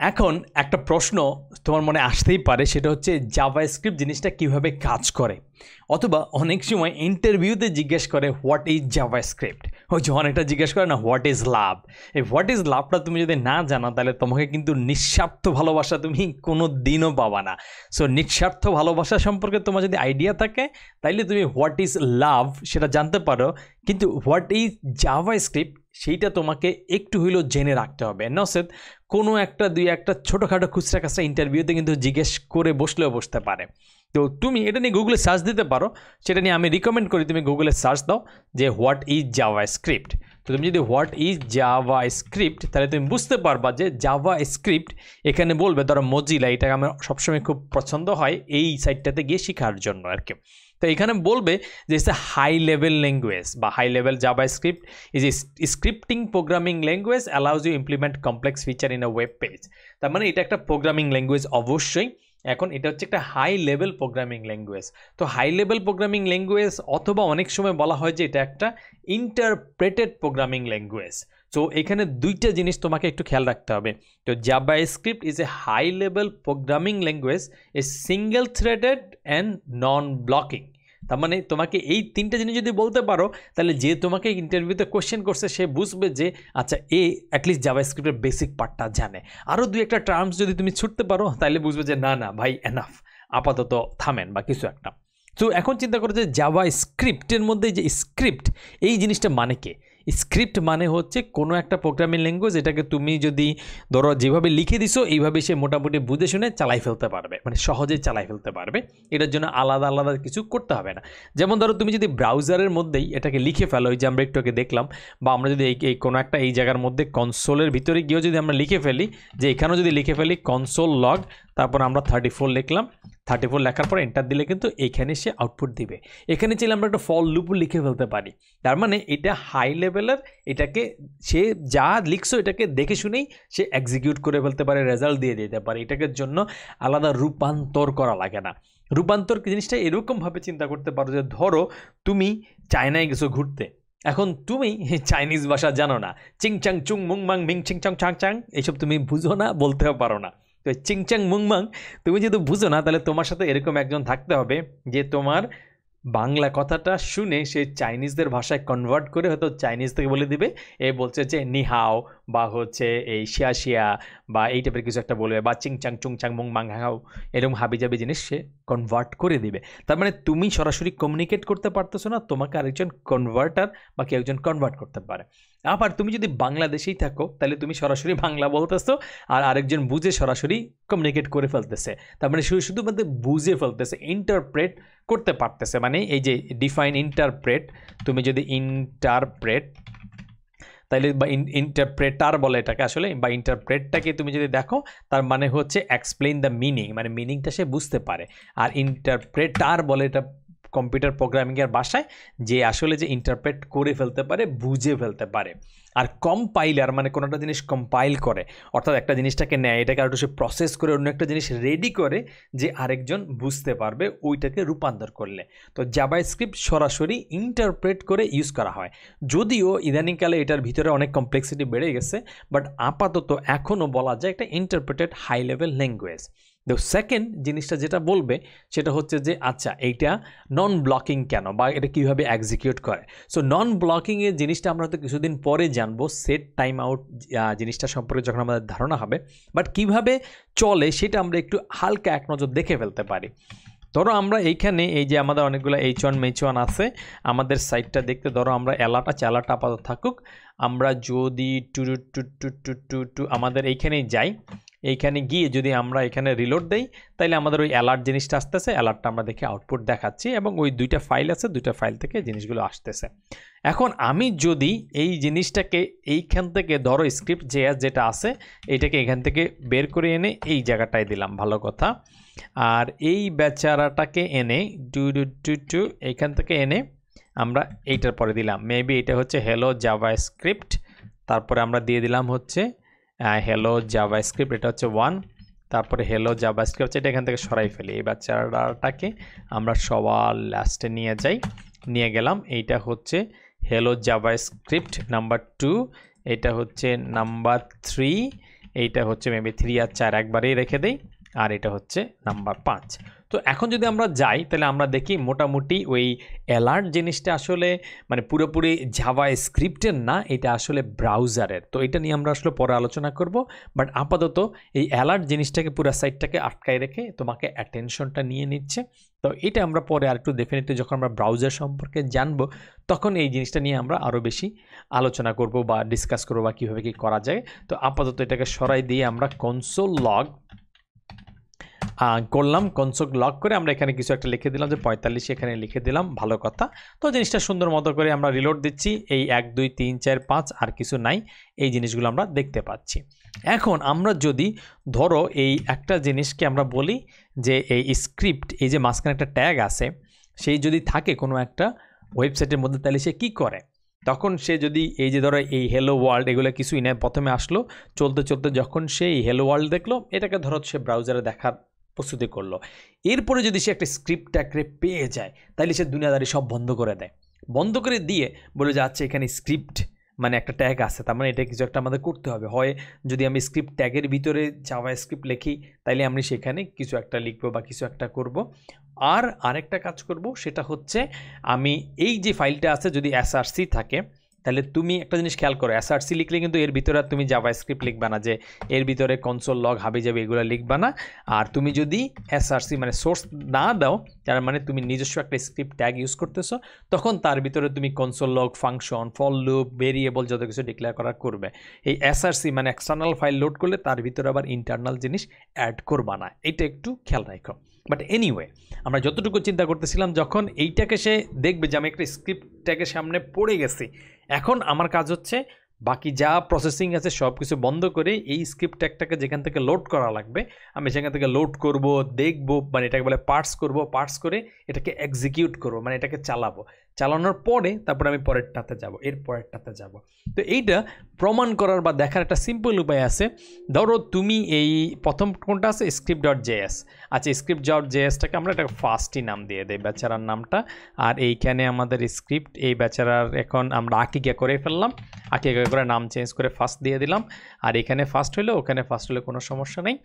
এখন একটা প্রশ্ন তোমার মনে আসতেই পারে, সেটা হচ্ছে জাভাস্ক্রিপ্ট জিনিসটা কিভাবে কাজ করে, অথবা অনেক সময় ইন্টারভিউতে জিজ্ঞেস করে হোয়াট ইজ জাভাস্ক্রিপ্ট। ওই যে অনেকটা জিজ্ঞেস করে না হোয়াট ইজ লাভ। এই হোয়াট ইজ লাভটা তুমি যদি না জানো তাহলে তোমাকে কিন্তু নিঃস্বার্থ ভালোবাসা তুমি কোনো দিনও পাবা না। সো নিঃস্বার্থ ভালোবাসা সম্পর্কে তোমার যদি আইডিয়া থাকে তাইলে তুমি হোয়াট ইজ লাভ সেটা জানতে পারো, কিন্তু হোয়াট ইজ জাভাস্ক্রিপ্ট সেইটা তোমাকে একটু হইলেও জেনে রাখতে হবে। নচেত কোনো একটা দুই একটা ছোটোখাটো খুচরা কাছরা ইন্টারভিউতে কিন্তু জিজ্ঞেস করে বসলেও বসতে পারে। তো তুমি এটা নিয়ে গুগলে সার্চ দিতে পারো, সেটা নিয়ে আমি রিকমেন্ড করি তুমি গুগলে সার্চ দাও যে হোয়াট ইজ জাভাস্ক্রিপ্ট। তো তুমি যদি হোয়াট ইজ জাভাস্ক্রিপ্ট তাহলে তুমি বুঝতে পারবা যে জাভাস্ক্রিপ্ট এখানে বলবে, ধরো মজিলা, এটা আমার সবসময় খুব পছন্দ হয় এই সাইটটাতে গিয়ে শেখার জন্য আর কি। তো এখানে বলবে যে it's a high level language বা high level JavaScript is a scripting programming language allows you implement complex feature in a web page. তার মানে এটা একটা প্রোগ্রামিং ল্যাঙ্গুয়েজ অবশ্যই। এখন এটা হচ্ছে একটা হাই লেভেল প্রোগ্রামিং ল্যাঙ্গুয়েজ। তো হাই লেভেল প্রোগ্রামিং ল্যাঙ্গুয়েজ, অথবা অনেক সময় বলা হয় যে এটা একটা ইন্টারপ্রেটেড প্রোগ্রামিং ল্যাঙ্গুয়েজ। সো এখানে দুইটা জিনিস তোমাকে একটু খেয়াল রাখতে হবে। তো JavaScript is a high level programming language, a single threaded and non blocking. তার মানে তোমাকে এই তিনটা জিনিস যদি বলতে পারো তাহলে যে তোমাকে ইন্টারভিউতে কোশ্চেন করছে সে বুঝবে যে আচ্ছা এ অ্যাটলিস্ট জাভাস্ক্রিপ্টের বেসিক পার্টটা জানে। আরও দুই একটা টার্মস যদি তুমি ছুটতে পারো তাহলে বুঝবে যে না না ভাই এনাফ, আপাতত থামেন বা কিছু একটা। তো এখন চিন্তা করো যে জাভাস্ক্রিপ্টের মধ্যে যে স্ক্রিপ্ট এই জিনিসটা মানে কি? স্ক্রিপ্ট মানে হচ্ছে কোনো একটা প্রোগ্রামিং ল্যাঙ্গুয়েজ, এটাকে তুমি যদি ধরো যেভাবে লিখে দিছো এইভাবে সে মোটামুটি বুঝে শুনে চালাই ফেলতে পারবে, মানে সহজেই চালাই ফেলতে পারবে। এটার জন্য আলাদা আলাদা কিছু করতে হবে না। যেমন ধরো তুমি যদি ব্রাউজারের মধ্যেই এটাকে লিখে ফেলো, ওই যে আমরা একটু আগে দেখলাম, বা আমরা যদি এই কোনো একটা এই জায়গার মধ্যে কনসোলের ভিতরে গিয়েও যদি আমরা লিখে ফেলি, যে এখানেও যদি লিখে ফেলি কনসোল লগ, তারপর আমরা 34 লিখলাম, 34 লেখার পর এন্টার দিলে কিন্তু এইখানে সে আউটপুট দিবে। এখানে চাইলে আমরা একটা ফর লুপও লিখে ফেলতে পারি। তার মানে এটা হাই লেভেলের, এটাকে সে যা লিখছো এটাকে দেখে শুনেই সে এক্সিকিউট করে ফেলতে পারে, রেজাল্ট দিয়ে দিতে পারে। এটাকে জন্য আলাদা রূপান্তর করা লাগে না। রূপান্তর জিনিসটা এরকমভাবে চিন্তা করতে পারো যে ধরো তুমি চায়নায় গেছো ঘুরতে, এখন তুমি চাইনিজ ভাষা জানো না, চিংচাং চুং মুংমাং মিং চিংচাং চাং চাং এইসব তুমি বুঝো না, বলতেও পারো না। তো চিংচাং মুংমাং তুমি যেহেতু বুঝো না, তাহলে তোমার সাথে এরকম একজন থাকতে হবে যে তোমার বাংলা কথাটা শুনে সে চাইনিজদের ভাষায় কনভার্ট করে হয়তো চাইনিজ থেকে বলে দিবে, এ বলছে যে নিহাও বা হচ্ছে এই শিয়া শিয়া বা এই টাইপের কিছু একটা বলবে, বা চিংচাং চুংচাং মুং মাং হাও, এরকম হাবিজাবি জিনিস সে কনভার্ট করে দিবে। তার মানে তুমি সরাসরি কমিউনিকেট করতে পারতেছো না, তোমাকে আরেকজন কনভার্টার বা কেউ একজন কনভার্ট করতে পারে। আবার তুমি যদি বাংলাদেশেই থাকো তাহলে তুমি সরাসরি বাংলা বলতেছো আর আরেকজন বুঝে সরাসরি কমিউনিকেট করে ফেলতেছে। তার মানে শুধুমাত্র বুঝে ফেলতেছে, ইন্টারপ্রেট করতে পারতেছে। মানে এই যে ডিফাইন ইন্টারপ্রেট, তুমি যদি ইন্টারপ্রেট তাইলে বা ইন্টারপ্রেটার বলে এটাকে আসলে, বা ইন্টারপ্রেটটাকে তুমি যদি দেখো তার মানে হচ্ছে এক্সপ্লেইন দ্য মিনিং, মানে মিনিংটা সে বুঝতে পারে। আর ইন্টারপ্রেটার বলে এটা কম্পিউটার প্রোগ্রামিংয়ের ভাষায়, যে আসলে যে ইন্টারপ্রেট করে ফেলতে পারে, বুঝে ফেলতে পারে। আর কম্পাইলার মানে কোনো একটা জিনিস কম্পাইল করে, অর্থাৎ একটা জিনিসটাকে নেয়, এটাকে আরেকটু সে প্রসেস করে অন্য একটা জিনিস রেডি করে যে আরেকজন বুঝতে পারবে ওইটাকে রূপান্তর করলে। তো জাভাস্ক্রিপ্ট সরাসরি ইন্টারপ্রেট করে ইউজ করা হয়, যদিও ইদানিংকালে এটার ভিতরে অনেক কমপ্লেক্সিটি বেড়ে গেছে, বাট আপাতত এখনও বলা যায় একটা ইন্টারপ্রেটেড হাই লেভেল ল্যাঙ্গুয়েজ। তো সেকেন্ড জিনিসটা যেটা বলবে সেটা হচ্ছে যে আচ্ছা এইটা নন ব্লকিং কেন, বা এটা কীভাবে এক্সিকিউট করে। সো নন ব্লকিংয়ের জিনিসটা আমরা হয়তো কিছুদিন পরে জানবো, সেট টাইম আউট জিনিসটা সম্পর্কে যখন আমাদের ধারণা হবে। বাট কিভাবে চলে সেটা আমরা একটু হালকা এক নজর দেখে ফেলতে পারি। ধরো আমরা এইখানে এই যে আমাদের অনেকগুলো H1 মেচ1 আছে, আমাদের সাইটটা দেখতে ধরো আমরা অ্যালার্ট আছে, অ্যালার্ট আপাতত থাকুক। আমরা যদি টু আমাদের এইখানেই যাই, এইখানে গিয়ে যদি আমরা এখানে রিলোড দেই তাইলে আমাদের ওই অ্যালার্ট জিনিসটা আসতেছে, অ্যালার্টটা আমরা দেখে আউটপুট দেখাচ্ছি, এবং ওই দুইটা ফাইল আছে, দুইটা ফাইল থেকে জিনিসগুলো আসতেছে। এখন আমি যদি এই জিনিসটাকে এইখান থেকে ধরো স্ক্রিপ্ট যেটা আছে এইটাকে এখান থেকে বের করে এনে এই জায়গাটায় দিলাম, ভালো কথা। আর এই বেচারাটাকে এনে এইখান থেকে এনে আমরা এইটার পরে দিলাম, মেবি এটা হচ্ছে হ্যালো জাভাস্ক্রিপ্ট, তারপরে আমরা দিয়ে দিলাম হচ্ছে হ্যালো জাভাস্ক্রিপ্ট, এটা হচ্ছে 1, তারপরে হ্যালো জাভাস্ক্রিপ্ট, এটা এখান থেকে সরাই ফেলি। এই বাচ্চাটাকে আমরা সবার লাস্টে নিয়ে যাই, নিয়ে গেলাম। এইটা হচ্ছে হ্যালো জাভাস্ক্রিপ্ট নাম্বার 2, এটা হচ্ছে নাম্বার 3, এইটা হচ্ছে মেবি 3 আর 4 একবারেই রেখে দেই, আর এটা হচ্ছে নাম্বার 5। তো এখন যদি আমরা যাই তাহলে আমরা দেখি মোটামুটি ওই অ্যালার্ট জিনিসটা আসলে মানে পুরোপুরি জাভা স্ক্রিপ্টের না, এটা আসলে ব্রাউজারের। তো এটা নিয়ে আমরা আসলে পরে আলোচনা করব, বাট আপাতত এই অ্যালার্ট জিনিসটাকে পুরো সাইটটাকে আটকায় রেখে তোমাকে অ্যাটেনশনটা নিয়ে নিচ্ছে। তো এটা আমরা পরে আর একটু ডেফিনেটলি যখন আমরা ব্রাউজার সম্পর্কে জানবো তখন এই জিনিসটা নিয়ে আমরা আরও বেশি আলোচনা করব বা ডিসকাস করবো বা কীভাবে কী করা যায়। তো আপাতত এটাকে সরাই দিয়ে আমরা কনসোল লগ করলাম। কনসোল লক করে আমরা এখানে কিছু একটা লিখে দিলাম যে 45 এখানে লিখে দিলাম, ভালো কথা। তো জিনিসটা সুন্দর মতো করে আমরা রিলোড দিচ্ছি, এই 1 2 3 4 5 আর কিছু নাই, এই জিনিসগুলো আমরা দেখতে পাচ্ছি। এখন আমরা যদি ধরো এই একটা জিনিসকে আমরা বলি যে এই স্ক্রিপ্ট, এই যে মাঝখানে একটা ট্যাগ আছে, সেই যদি থাকে কোনো একটা ওয়েবসাইটের মধ্যে, তাহলে সে কী করে? তখন সে যদি এই যে ধরো এই হ্যালো ওয়ার্ল্ড এগুলো কিছুই নেই, প্রথমে আসলো চলতে চলতে যখন সে এই হ্যালো ওয়ার্ল্ড দেখলো, এটাকে ধরো সে ব্রাউজারে দেখার প্রস্তুতি করলো, এরপরে যদি সে একটা স্ক্রিপ্ট ট্যাগরে পেয়ে যায় তাহলে সে দুনিয়াদারি সব বন্ধ করে দেয়। বন্ধ করে দিয়ে বলে যে আচ্ছা এখানে স্ক্রিপ্ট মানে একটা ট্যাগ আছে, তার মানে এটা কিছু একটা আমাদের করতে হবে। হয় যদি আমি স্ক্রিপ্ট ট্যাগের ভিতরে জাভা স্ক্রিপ্ট লিখি তাইলে আমি সেখানে কিছু একটা লিখবো বা কিছু একটা করব। আর আরেকটা কাজ করব, সেটা হচ্ছে আমি এই যে ফাইলটা আছে যদি src থাকে, তাহলে তুমি একটা জিনিস খেয়াল করো, src লিখলে কিন্তু এর ভিতরে তুমি জাভা স্ক্রিপ্ট লিখবা না, যে এর ভিতরে কনসোল লগ হাবি যাবে এগুলো লিখবা না। আর তুমি যদি src মানে সোর্স না দাও, তার মানে তুমি নিজস্ব একটা স্ক্রিপ্ট ট্যাগ ইউজ করতেছো, তখন তার ভিতরে তুমি console log, function, for loop, variable যত কিছু ডিক্লেয়ার করা করবে। এই src মানে এক্সটার্নাল ফাইল লোড করলে তার ভিতরে আবার ইন্টারনাল জিনিস অ্যাড করবা না, এটা একটু খেয়াল রাখো। বাট এনিওয়ে, আমরা যতটুকু চিন্তা করতেছিলাম, যখন এইটাকে সে দেখবে যে আমি একটা স্ক্রিপ্ট ট্যাগের সামনে পড়ে গেছি, এখন আমার কাজ হচ্ছে বাকি যা প্রসেসিং আছে সব কিছু বন্ধ করে এই স্ক্রিপ্ট ট্যাগটাকে যেখান থেকে লোড করা লাগবে আমি সেখান থেকে লোড করব, দেখব, মানে এটাকে বলে পার্টস করব, পার্টস করে এটাকে এক্সিকিউট করব, মানে এটাকে চালাবো। চালানোর পরে তারপরে আমি পরেরটাতে যাব, এর পরেরটাতে যাব। তো এইটা প্রমাণ করার বা দেখার একটা সিম্পল উপায় আছে। ধরো তুমি এই প্রথম কোনটা আছে script.js, আচ্ছা script.jsটাকে আমরা একটা ফার্স্টই নাম দিয়ে দেই, বেচারার নামটা। আর এইখানে আমাদের স্ক্রিপ্ট, এই বেচারার এখন আমরা আকিকা করে ফেললাম, আকিকা করে নাম চেঞ্জ করে ফার্স্ট দিয়ে দিলাম। আর এখানে ফার্স্ট হলো, ওখানে ফার্স্ট হলে কোনো সমস্যা নেই।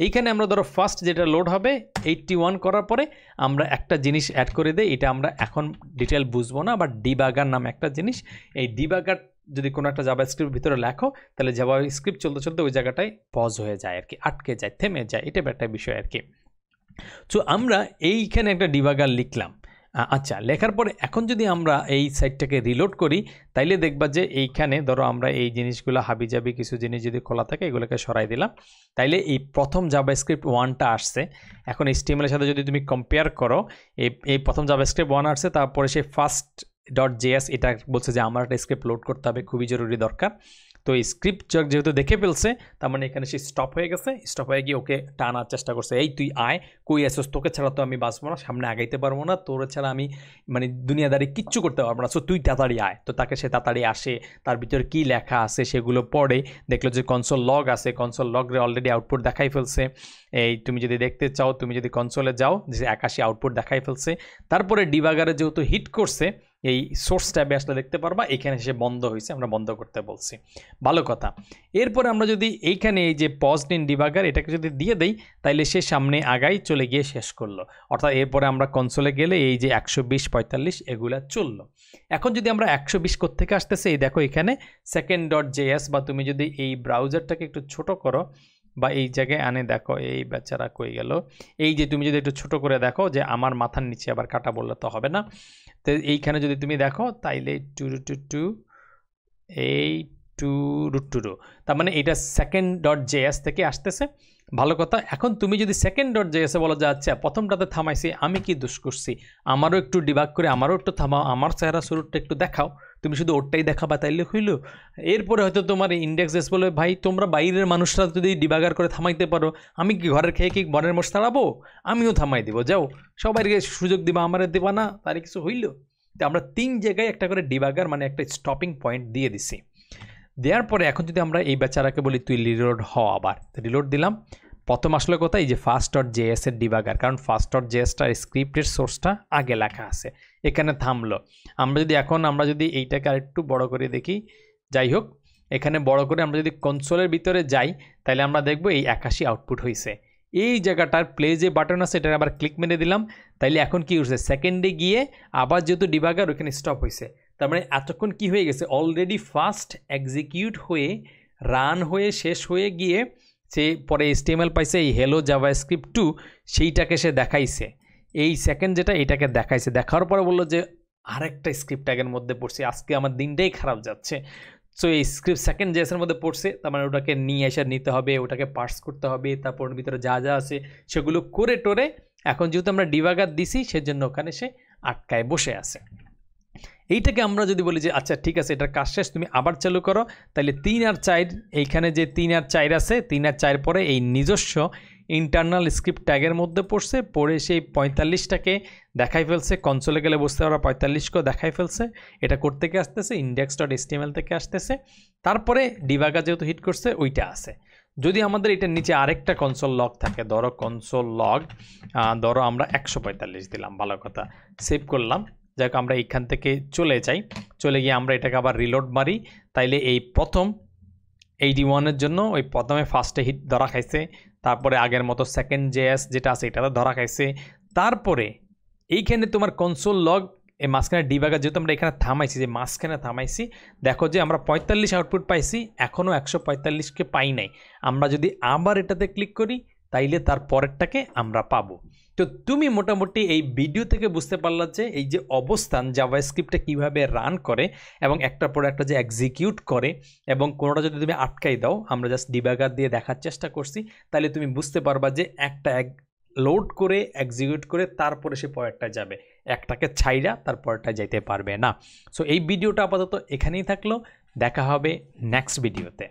এইখানে আমরা ধরো ফার্স্ট যেটা লোড হবে 81 করার পরে আমরা একটা জিনিস অ্যাড করে দিই, এটা আমরা এখন ডিটেল বুঝবো না, বাট ডিবাগার নাম একটা জিনিস। এই ডিবাগার যদি কোনো একটা জাভা স্ক্রিপ্ট ভিতরে লেখো তাহলে জাভা স্ক্রিপ্ট চলতে চলতে ওই জায়গাটায় পজ হয়ে যায় আর কি, আটকে যায়, থেমে যায়, এটা একটা বিষয় আর কি। সো আমরা এইখানে একটা ডিবাগার লিখলাম। আচ্ছা, লেখার পরে এখন যদি আমরা এই সাইটটাকে রিলোড করি তাইলে দেখবা যে এইখানে ধরো আমরা এই জিনিসগুলো হাবিজাবি কিছু জিনিস যদি খোলা থাকে এগুলোকে সরাই দিলাম, তাইলে এই প্রথম জাভাস্ক্রিপ্ট 1টা আসছে। এখন HTML এর সাথে যদি তুমি কম্পেয়ার করো, এই প্রথম জাভাস্ক্রিপ্ট 1 আসছে, তারপরে সেই ফার্স্ট.js এটা বলছে যে আমার একটা স্ক্রিপ্ট লোড করতে হবে, খুবই জরুরি দরকার। তো এই স্ক্রিপ্ট যেহেতু দেখে ফেলছে, তার মানে এখানে সে স্টপ হয়ে গেছে, স্টপ হয়ে গিয়ে ওকে টানার চেষ্টা করছে, এই তুই আয়, কই আসছিস, তোকে ছাড়া তো আমি বাঁচবো না, সামনে আগাইতে পারবো না, তোর ছাড়া আমি মানে দুনিয়াদারি কিচ্ছু করতে পারবো না, সো তুই তাড়াতাড়ি আয়। তো তাকে সে তাড়াতাড়ি আসে, তার ভিতরে কী লেখা আছে সেগুলো পড়ে, দেখলো যে কনসোল লগ আছে, কনসোল লগরে অলরেডি আউটপুট দেখাই ফেলছে। এই তুমি যদি দেখতে চাও, তুমি যদি কনসোলে যাও, যে 81 আউটপুট দেখাই ফেলছে। তারপরে ডিবাগারে যেহেতু হিট করছে, এই সোর্স ট্যাবে আসলে দেখতে পারবা এখানে সে বন্ধ হয়েছে, আমরা বন্ধ করতে বলছি, ভালো কথা। এরপরে আমরা যদি এইখানে এই যে পজড ইন ডিবাগার এটাকে যদি দিয়ে দেই তাইলে সে সামনে আগাই চলে গিয়ে শেষ করলো। অর্থাৎ এরপরে আমরা কনসোলে গেলে এই যে 120 45 এগুলা চললো। এখন যদি আমরা 120 কোত্থেকে আসতেছে, এই দেখো এখানে second.js, বা তুমি যদি এই ব্রাউজারটাকে একটু ছোট করো বা এই জায়গায় আনে, দেখো এই বেচারা কই গেল, এই যে তুমি যদি একটু ছোট করে দেখো, যে আমার মাথার নিচে আবার কাটা বললে তো হবে না। তো এইখানে যদি তুমি দেখো তাইলে 2 এই 2 তার মানে এটা second.js থেকে আসতেছে, ভালো কথা। এখন তুমি যদি second.js বলো যে আচ্ছা প্রথমটাতে থামাইছি, আমি কি দোষ করছি, আমারও একটু ডিবাগ করে আমারও একটু থামাও, আমার চেহারা শুরুটা একটু দেখাও, তুমি শুধু ওরটাই দেখাবা তাইলে হইল। এরপরে হয়তো তোমার ইন্ডেক্স বলে ভাই তোমরা বাইরের মানুষরা যদি ডিবাগার করে থামাইতে পারো, আমি কি ঘরের খেয়ে কি বনের মোষ তাড়াবো, আমিও থামাই দিব, যাও সবাইকে সুযোগ দিবা, আমারে দেবা না, তার কিছু হইল। তো আমরা 3 জায়গায় একটা করে ডিবাগার মানে একটা স্টপিং পয়েন্ট দিয়ে দিছি। দেওয়ার পরে এখন যদি আমরা এই বেচারাকে বলি তুই রিলোড হ, আবার রিলোড দিলাম, প্রথম আসলে কথা এই যে ফার্স্ট.js এর ডিবাগার, কারণ ফার্স্ট.jsটার স্ক্রিপ্টের সোর্সটা আগে লেখা আছে, এখানে থামলো। আমরা যদি এইটাকে আরেকটু বড় করে দেখি, যাই হোক এখানে বড় করে আমরা যদি কনসোলের ভিতরে যাই তাহলে আমরা দেখব এই 81 আউটপুট হয়েছে। এই জায়গাটার প্লে যে বাটন আছে এটা আবার ক্লিক মেরে দিলাম, তাইলে এখন কি হচ্ছে সেকেন্ডে গিয়ে আবার যেহেতু ডিবাগার ওখানে স্টপ হয়েছে, তার মানে এতক্ষণ কি হয়ে গেছে অলরেডি ফার্স্ট এক্সিকিউট হয়ে রান হয়ে শেষ হয়ে গিয়ে সে পরে HTML পাইছে এই হ্যালো জাভাস্ক্রিপ্ট 2 সেইটাকে সে দেখাইছে, এই সেকেন্ড যেটা এটাকে দেখাইছে, দেখার পরে বললো যে আরেকটা স্ক্রিপ্ট ট্যাগের মধ্যে পড়ছে, আজকে আমার দিনটাই খারাপ যাচ্ছে। সো এই স্ক্রিপ্ট সেকেন্ড জেএসের মধ্যে পড়ছে, তার মানে ওটাকে নিয়ে এসে নিতে হবে, ওটাকে পার্স করতে হবে, তারপর ওর ভিতরে যা যা আছে সেগুলো করে টোরে এখন যেহেতু আমরা ডিবাগার দিছি সেজন্য ওখানে সে আটকায় বসে আছে। এইটাকে আমরা যদি বলি যে আচ্ছা ঠিক আছে এটার কাজ শেষ, তুমি আবার চালু করো, তাহলে 3 আর 4 এইখানে যে 3 আর 4 আছে 3 আর 4 পরে এই নিজস্ব ইন্টারনাল স্ক্রিপ্ট ট্যাগের মধ্যে পড়ছে, পড়ে সেই 45টাকে দেখাই ফেলছে, কনসোলে গেলে বুঝতে পারো 45কেও দেখাই ফেলছে। এটা করতে গিয়ে আসতেছে index.html থেকে আসতেছে, তারপরে ডিবাগার যেহেতু হিট করছে ওইটা আছে। যদি আমাদের এটার নিচে আরেকটা কনসোল লগ থাকে, ধরো কনসোল লগ ধরো আমরা 145 দিলাম, ভালো কথা, সেভ করলাম, যাক আমরা এইখান থেকে চলে যাই, চলে গিয়ে আমরা এটাকে আবার রিলোড মারি, তাইলে এই প্রথম 81-এর জন্য ওই প্রথমে ফার্স্টে হিট ধরা খাইছে, তারপরে আগের মতো সেকেন্ড জেএস যেটা আছে এটাতে ধরা খাইছে, তারপরে এইখানে তোমার কনসোল লগ এই মাঝখানে ডিবাগার যেহেতু আমরা এখানে থামাইছি, যে মাঝখানে থামাইছি, দেখো যে আমরা 45 আউটপুট পাইছি, এখনও 145কে পাই নাই। আমরা যদি আবার এটাতে ক্লিক করি তাইলে তার পরেরটাকে আমরা পাবো। তো তুমি মোটামুটি এই ভিডিও থেকে বুঝতে পারলা যে এই যে অবস্থান জাভাস্ক্রিপ্টটা কিভাবে রান করে এবং একটার পর একটা যে এক্সিকিউট করে, এবং কোনোটা যদি তুমি আটকাই দাও, আমরা জাস্ট ডিবাগার দিয়ে দেখার চেষ্টা করছি, তাহলে তুমি বুঝতে পারবা যে একটা লোড করে এক্সিকিউট করে তারপরে সে পরেরটা যাবে, একটাকে ছাইরা তারপরটা যাইতে পারবে না। সো এই ভিডিওটা আপাতত এখানেই থাকলো, দেখা হবে নেক্সট ভিডিওতে।